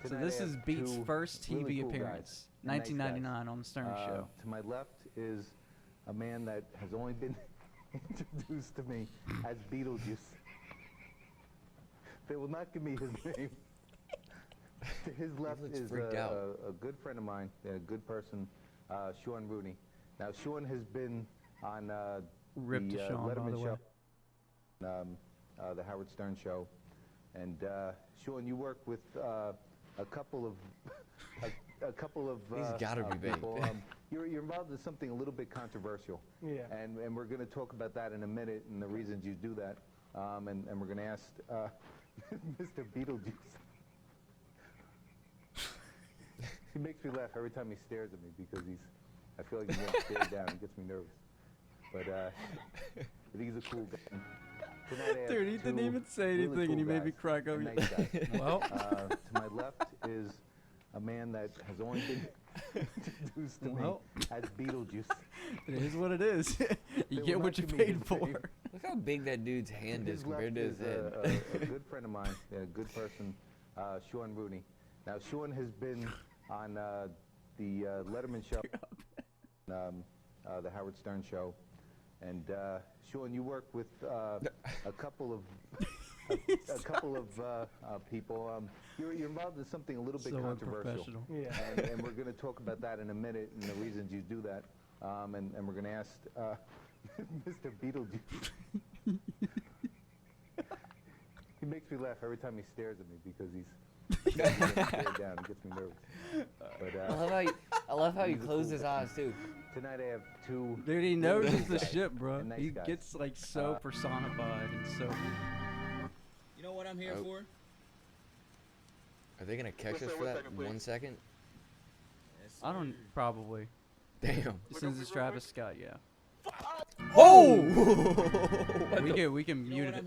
So this is Beat's first TV appearance, 1999 on the Stern Show. To my left is a man that has only been introduced to me as Beetlejuice. They will not give me his name. To his left is a good friend of mine, a good person, Sean Rooney. Now, Sean has been on the Letterman Show, the Howard Stern Show, and Sean, you work with a couple of He's got to be big. people. You're involved in something a little bit controversial. Yeah. And we're going to talk about that in a minute and the reasons you do that. And we're going to ask Mr. Beetlejuice. He makes me laugh every time he stares at me because I feel like he's going to stare down. He gets me nervous. But I think he's a cool guy. Dude, he didn't even say anything, really cool, and he made me crack up. Nice Well, to my left is a man that has only been introduced to me as Beetlejuice. It is what it is. You get what you paid for. Look how big that dude's hand is compared to his head. A good friend of mine, a good person, Sean Rooney. Now, Sean has been on the Letterman Show, the Howard Stern Show, and Sean, you work with a couple of people. You're involved in something a little bit controversial. Yeah. And we're going to talk about that in a minute and the reasons you do that. And we're going to ask Mr. Beetlejuice. He makes me laugh every time he stares at me because he's staring down. He gets me nervous. But, I love how he closes his eyes too. Tonight I have two. Dude, he knows the shit, bro. He gets like so personified and so. You know what I'm here for? Are they gonna catch us for that 1 second? Yes, I don't probably. Damn. As soon as it's Travis Scott, yeah. Oh! we can mute it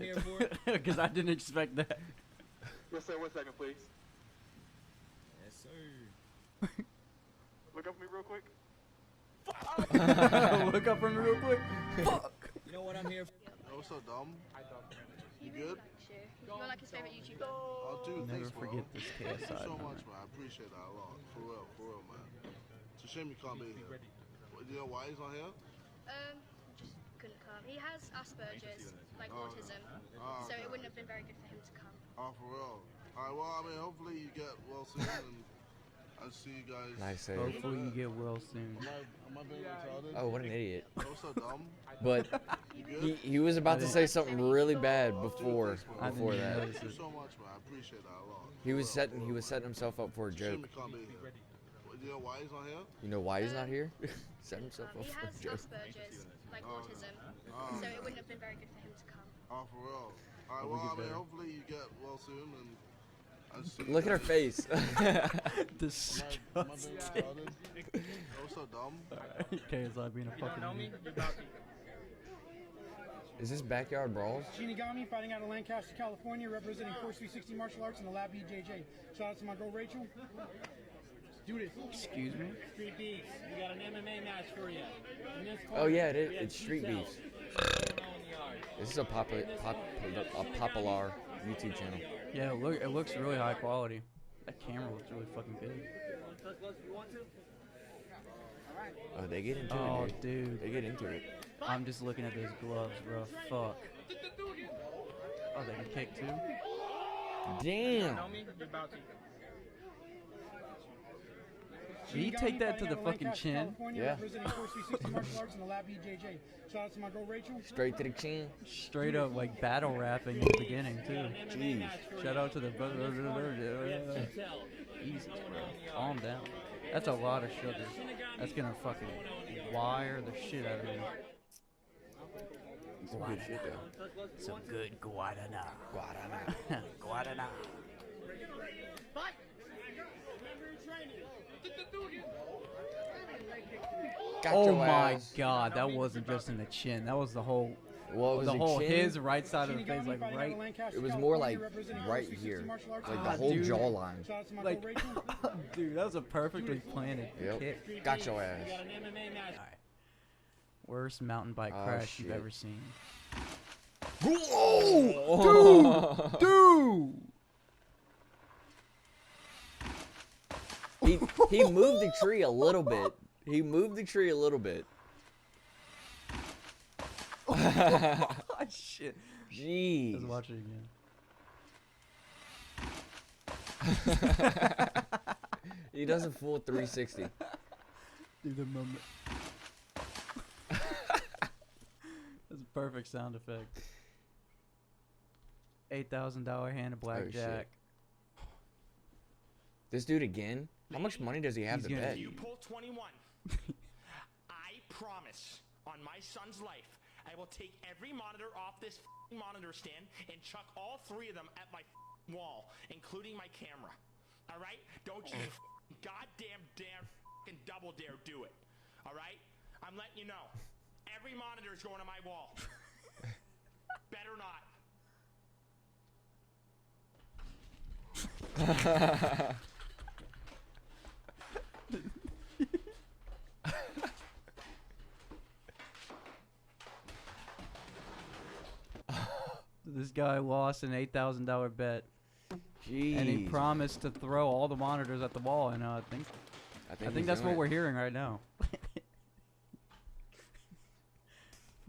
because I didn't expect that. Yes, sir. 1 second, please. Yes, sir. Look up for me real quick. Look up for me real quick. Fuck. You know what I'm here for? Yo, what's up, Dom? You good? You're like his favorite YouTuber. Oh, dude, Never thanks, forget bro. this Thank KSI. you so much, man. I appreciate that a lot. For real, man. It's a shame you can't be here. Do you know why he's not here? Just couldn't come. He has Asperger's, like autism, so it wouldn't have been very good for him to come. Oh, for real. Alright, well, I mean, hopefully you get well soon, and I'll see you guys. Nice save. Hopefully you get well soon. Am I being retarded? Oh, what an idiot. Yo, what's up, Dom? But he was about to say something really bad before that. Thank you so much, man. I appreciate that a lot. He was setting himself up for a Shame joke. you can't be here. Do you know why he's not here? You know why he's not here? Set himself up He for a has joke. Asperger's, like autism, so it wouldn't have been very good for him to come. Oh, for real. Alright, well, I mean, hopefully you get well soon, and I'll see you Look at her guys. face. Disgusting. Am I being retarded? Yo, what's up, Dom? KSI being a fucking idiot. Is this Backyard Brawls? Shinigami fighting out of Lancaster, California, representing Force 360 Martial Arts and the Lab BJJ. Shout out to my girl Rachel. Do this. Excuse me? Street Beefs. We got an MMA match for you. Oh yeah, it is. It's Street Beefs. This is a popular YouTube channel. Yeah, it looks really high quality. That camera looks really fucking big. Oh, they get into Oh, it, dude. They get into it. I'm just looking at those gloves, bro. Fuck. Oh, they can kick too? Damn. Did he take that to the fucking chin? Yeah. Representing Force 360 Martial Arts and the Lab BJJ. Shout out to my girl Rachel. Straight to the chin. Straight up like battle rapping in the beginning too. Jeez. Shout out to the Jesus, bro. Calm down. That's a lot of sugar. That's gonna fucking wire the shit out of you. Some good shit though. Some good Guarana. Guarana. Guarana. Got Oh your my ass. god, that wasn't just in the chin. That was the whole. Well, it was the whole chin. his right side of the face, like right. It was more like right here, like the whole dude. jawline. Like, dude, that was a perfectly planted Yep. kick. Got your ass. Alright. Worst mountain bike Oh, crash you've shit. ever seen. Oh, Dude! He moved the tree a little bit. He moved the tree a little bit. Oh, shit. Jeez. Let's watch it again. He does a full 360. Do the moment. That's a perfect sound effect. $8,000 hand of blackjack. Oh, this dude again? How much money does he have to bet? You pull 21. I promise on my son's life, I will take every monitor off this monitor stand and chuck all 3 of them at my wall, including my camera. All right? Don't you goddamn double dare do it. All right? I'm letting you know. Every monitor is going to my wall. Better not. This guy lost an $8,000 bet. Jeez. And he promised to throw all the monitors at the wall, and I think that's what we're hearing right now.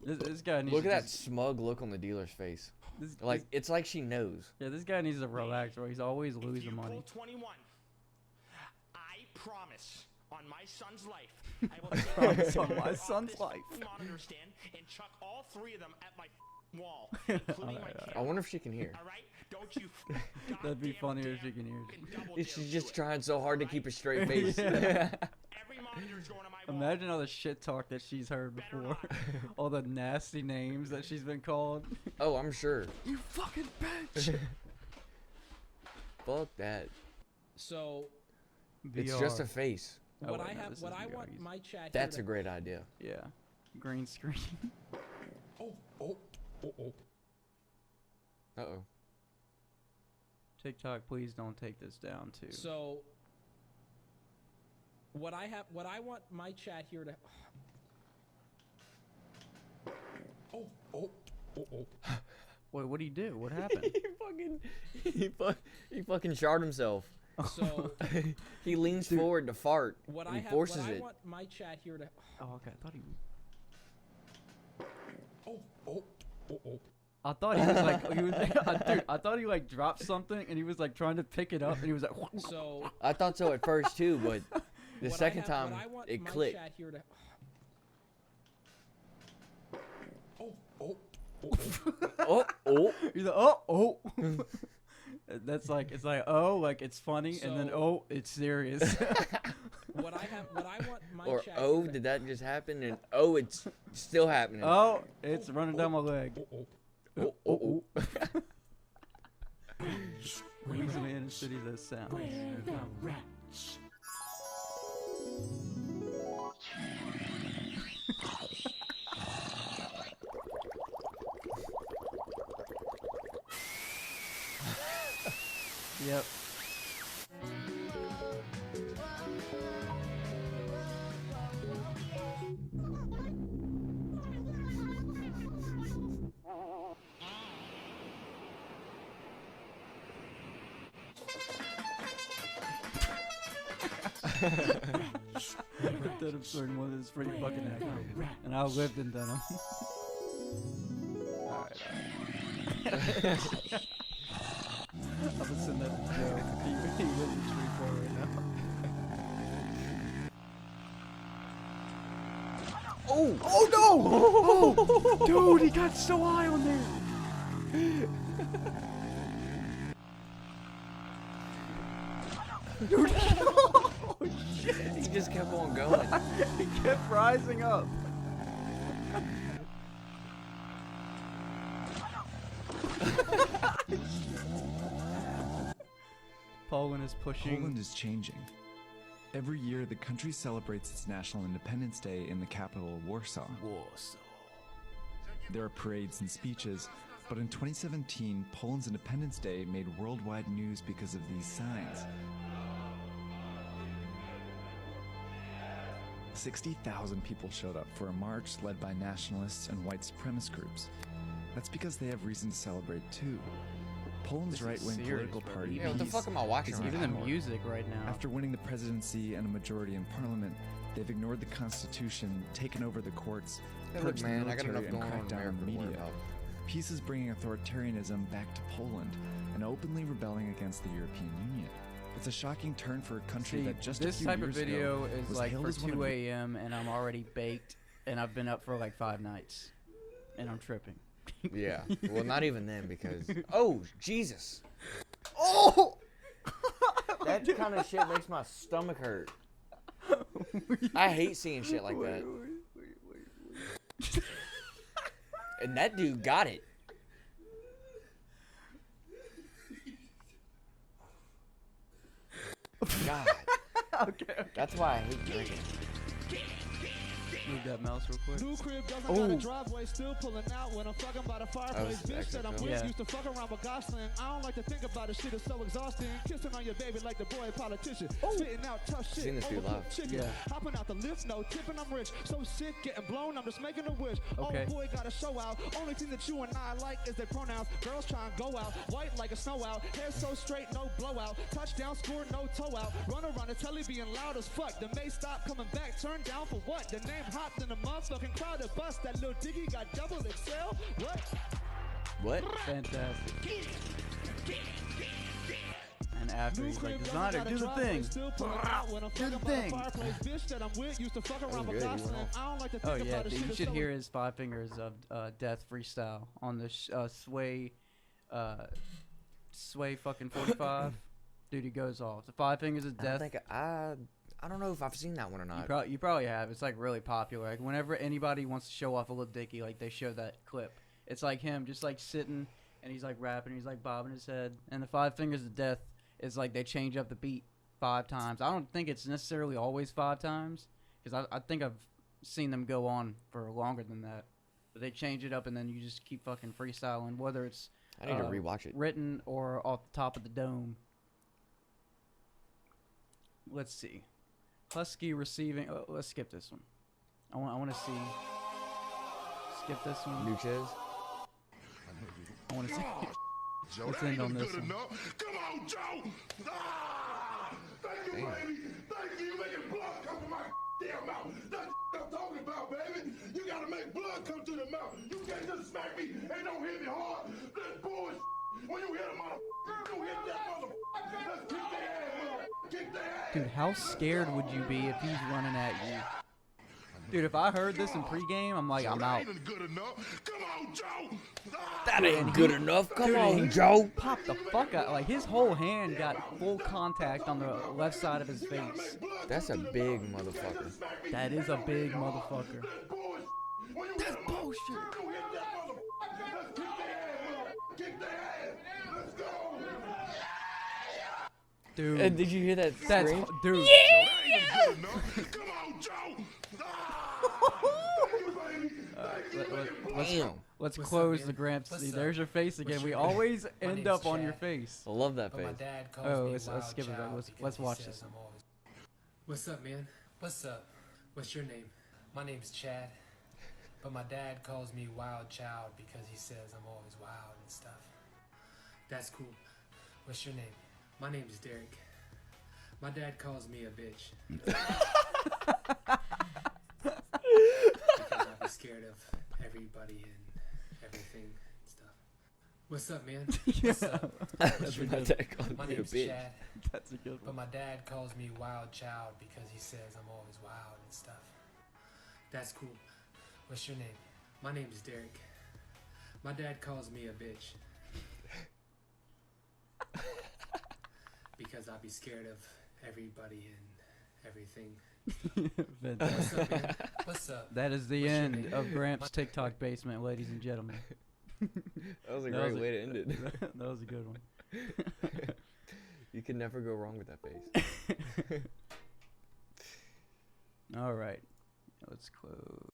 This guy needs look to at that smug look on the dealer's face. It's like she knows. Yeah, this guy needs to relax, or he's always losing money. Pull 21. I promise on my son's life, I will take on my son's life. Monitor stand and chuck all 3 of them at my wall, including my camera. I wonder if she can hear. All right? Don't you That'd be funnier if she can hear. She's just trying so hard to keep a straight face. Every monitor's going to my wall. Imagine all the shit talk that she's heard before. All the nasty names that she's been called. Oh, I'm sure. You fucking bitch. Fuck that. So it's just a face. What I want my chat. That's a great idea. Yeah. Green screen. Uh-oh. TikTok, please don't take this down too. So what I want my chat here to. Wait, what did he do? What happened? he fucking shard himself. So he leans forward to fart. He forces it. I want my chat here to. Oh, okay. I thought he. I thought he was like, dude, I thought he like dropped something and he was like trying to pick it up and he was like. So I thought so at first too, but the second time it clicked. Chat here to, He's like, That's like, it's like, oh, like it's funny, and then oh, it's serious. what I want my or chat oh, here did that just happen? And oh, it's still happening. Oh, it's running down my leg. Brings me in cities that sound. Yep. Denim certain one is pretty fucking accurate. And I lived in denim. Alright. I'm just sitting at the joke. He lives in tree for right now. Oh no! Oh, dude, he got so high on there. Dude, oh, shit. He just kept on going. He kept rising up. Poland is pushing. Poland is changing. Every year, the country celebrates its National Independence Day in the capital of Warsaw. There are parades and speeches, but in 2017, Poland's Independence Day made worldwide news because of these signs. 60,000 people showed up for a march led by nationalists and white supremacist groups. That's because they have reason to celebrate too. Poland's This is right-wing serious, political bro. party. Yeah, what the PiS, fuck am I watching is right Even now? the power. music right now. After winning the presidency and a majority in parliament, they've ignored the constitution, taken over the courts, Hey, look, purged man, the I got military, enough and going on cracked in down on America the to worry media. about. PiS is bringing authoritarianism back to Poland and openly rebelling against the European Union. It's a shocking turn for a country See, that just this a few type years of video ago is was like hailed for as one of 2 the- a.m. and I'm already baked and I've been up for like 5 nights and I'm tripping. Yeah. Well, not even then because. Oh, Jesus. Oh! That kind of shit makes my stomach hurt. I hate seeing shit like that. And that dude got it. God. Okay. That's why I hate drinking. Move that mouse real quick. New crib doesn't Oh. got a driveway, still pulling out when I'm fucking by the fireplace. Oh, Bitch said I'm exit with, yeah. used to fuck around with Gosling. I don't like to think about it, shit is so exhausting. Kissing on your baby like the boy politician. Spitting out tough shit. Seen this dude overcooked live. chicken. Yeah. Hopping out the lift, no tipping, I'm rich. So sick, getting blown, I'm just making a wish. Okay. Oh boy, got a show out. Only thing that you and I like is their pronouns. Girls try and go out, white like a snow out. Hair so straight, no blowout. Touchdown, score, no toe out. Run around the telly being loud as fuck. The May stop coming back, turn down for what? The name hopped in a motherfucking crowd of bus. That little diggy got double XL. What? What? Fantastic. And after he's like, designer, do the thing. Do the thing. Oh yeah, you should hear his 5 fingers of death freestyle on the sway fucking 45. Dude, he goes off. The 5 fingers of death. I don't know if I've seen that one or not. You probably have. It's like really popular. Like whenever anybody wants to show off a little dicky, like they show that clip. It's like him just like sitting and he's like rapping, he's like bobbing his head. And the 5 fingers of death is like they change up the beat 5 times. I don't think it's necessarily always 5 times because I think I've seen them go on for longer than that. But they change it up and then you just keep fucking freestyling, whether it's I need to rewatch it. written or off the top of the dome. Let's see. Husky receiving. Oh, let's skip this one. I want to see. Skip this one. Nuchez. I want to see. Joe, Let's that end on ain't this good one. enough. Come on, Joe. Ah, thank you, baby. Thank you. You making blood come to my damn mouth. That's what I'm talking about, baby. You gotta make blood come to the mouth. You can't just smack me and don't hit me hard. That's bullshit. When you hit a motherfucker, you hit that motherfucker. Let's kick their ass, motherfucker. Kick their ass. Dude, how scared would you be if he's running at you? Dude, if I heard this in pregame, I'm like, I'm out. That ain't good enough. Come on, Joe. Ah, That ain't good enough. Come Dude, on, he Joe. popped the fuck out. Like his whole hand got full contact on the left side of his face. That's a big motherfucker. That is a big motherfucker. That's bullshit. You hit that motherfucker. Let's kick their ass, motherfucker. Kick their ass. Let's go. Dude, And did you hear that that's scream? dude. Good enough. Come on, Joe. Let's close the Gramps. See, there's your face again. We always end up on your face. I love that But my face. dad calls Oh, me let's Wild skip it back. Child Let's because he watch says this. I'm always... What's up, man? What's up? What's your name? My name's Chad. But my dad calls me Wild Child because he says I'm always wild and stuff. That's cool. What's your name? My name's Derek. My dad calls me a bitch. Because I'll be scared of everybody and everything and stuff. What's up, man? What's up? What's your My name? dad calls My me a name's bitch. Chad. That's a good But one. my dad calls me Wild Child because he says I'm always wild and stuff. That's cool. What's your name? My name's Derek. My dad calls me a bitch. Because I'll be scared of everybody and everything. What's up, man? What's up? That is the What's your end name? of Gramps' TikTok basement, ladies and gentlemen. That was a great way to end it. That was a good one. You can never go wrong with that face. All right, let's close.